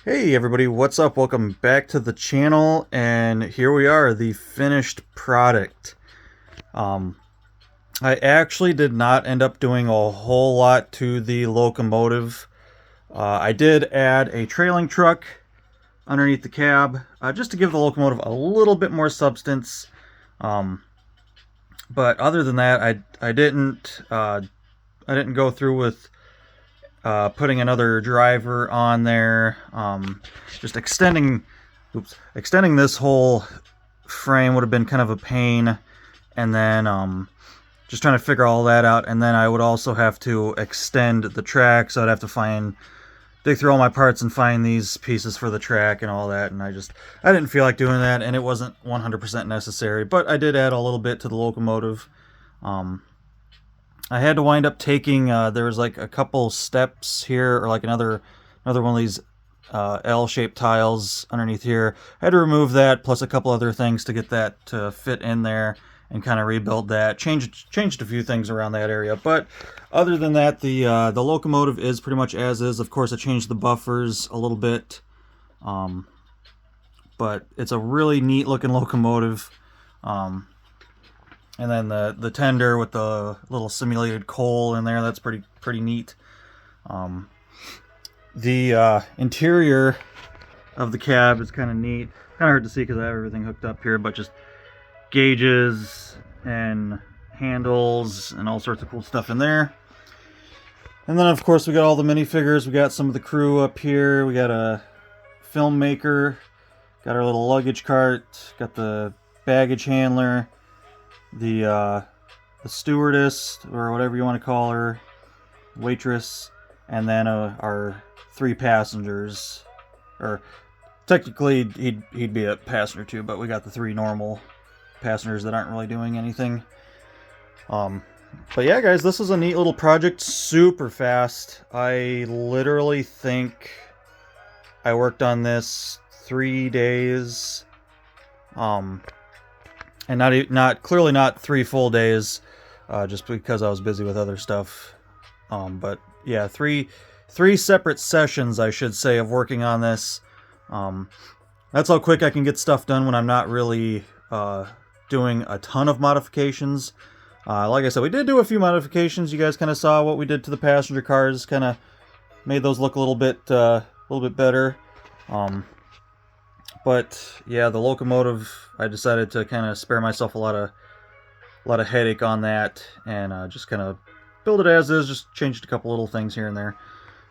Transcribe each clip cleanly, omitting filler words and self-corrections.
Hey everybody, what's up? Welcome back to the channel, and here we are, the finished product. Um, I actually did not end up doing a whole lot to the locomotive. I did add a trailing truck underneath the cab, just to give the locomotive a little bit more substance. Um, but other than that, I didn't go through with putting another driver on there. Just extending this whole frame would have been kind of a pain, and then just trying to figure all that out. And then I would also have to extend the track, so I'd have to dig through all my parts and find these pieces for the track and all that. And I didn't feel like doing that, and it wasn't 100% necessary. But I did add a little bit to the locomotive. I had to wind up taking, there was like a couple steps here, or like another one of these L-shaped tiles underneath here. I had to remove that, plus a couple other things to get that to fit in there, and kind of rebuild that. Changed a few things around that area, but other than that, the locomotive is pretty much as is. Of course, I changed the buffers a little bit, but it's a really neat looking locomotive. And then the tender with the little simulated coal in there, that's pretty neat. The interior of the cab is kind of neat. Kind of hard to see because I have everything hooked up here, but just gauges and handles and all sorts of cool stuff in there. And then of course we got all the minifigures. We got some of the crew up here. We got a filmmaker. Got our little luggage cart. Got the baggage handler. The stewardess, or whatever you want to call her, waitress, and then our three passengers. Or technically he'd be a passenger too, but we got the three normal passengers that aren't really doing anything. But yeah, guys, this is a neat little project. Super fast. I literally think I worked on this 3 days. And clearly not 3 full days, just because I was busy with other stuff. But yeah, three separate sessions, I should say, of working on this. That's how quick I can get stuff done when I'm not really doing a ton of modifications. Like I said, we did do a few modifications. You guys kind of saw what we did to the passenger cars. Kind of made those look a little bit better. But yeah, the locomotive, I decided to kind of spare myself a lot of headache on that, and just kind of build it as is. Just changed a couple little things here and there.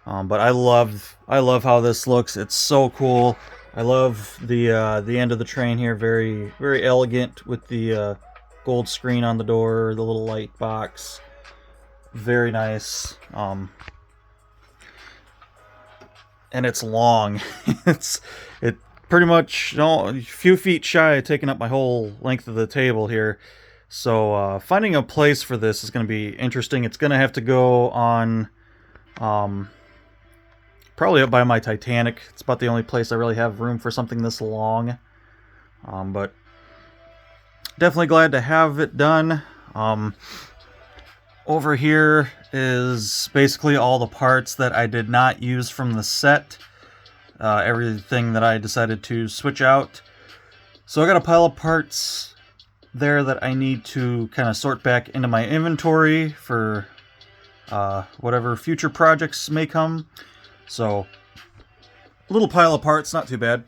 But I love how this looks. It's so cool. I love the end of the train here. Very very elegant with the gold screen on the door, the little light box. Very nice. And it's long. It pretty much a few feet shy of taking up my whole length of the table here. So finding a place for this is going to be interesting. It's going to have to go on probably up by my Titanic. It's about the only place I really have room for something this long. But definitely glad to have it done. Over here is basically all the parts that I did not use from the set. Everything that I decided to switch out. So I got a pile of parts there that I need to kind of sort back into my inventory for whatever future projects may come. So a little pile of parts, not too bad.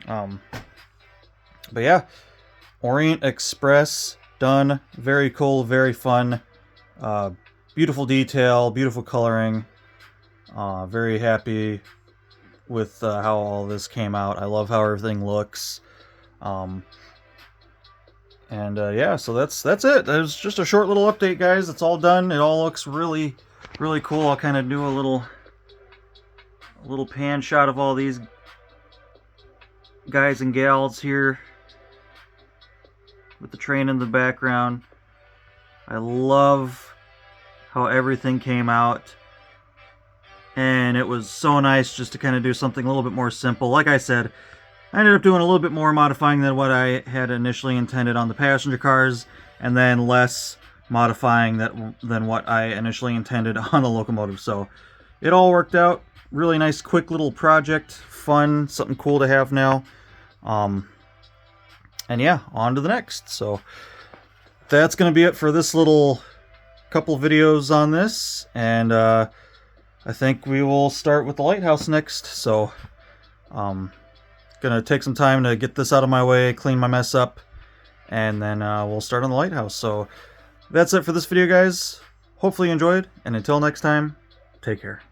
But yeah, Orient Express done. Very cool, very fun. Beautiful detail, beautiful coloring. Very happy with how all this came out. I love how everything looks. Yeah, so that's it. It was just a short little update, guys. It's all done. It all looks really really cool. I'll kind of do a little pan shot of all these guys and gals here with the train in the background. I love how everything came out. And it was so nice just to kind of do something a little bit more simple. Like I said, I ended up doing a little bit more modifying than what I had initially intended on the passenger cars, and then less modifying than what I initially intended on the locomotive. So it all worked out really nice, quick little project, fun, something cool to have now. And yeah, on to the next. So that's going to be it for this little couple videos on this, and I think we will start with the lighthouse next. So gonna take some time to get this out of my way, clean my mess up, and then we'll start on the lighthouse. So that's it for this video, guys. Hopefully you enjoyed, and until next time, take care.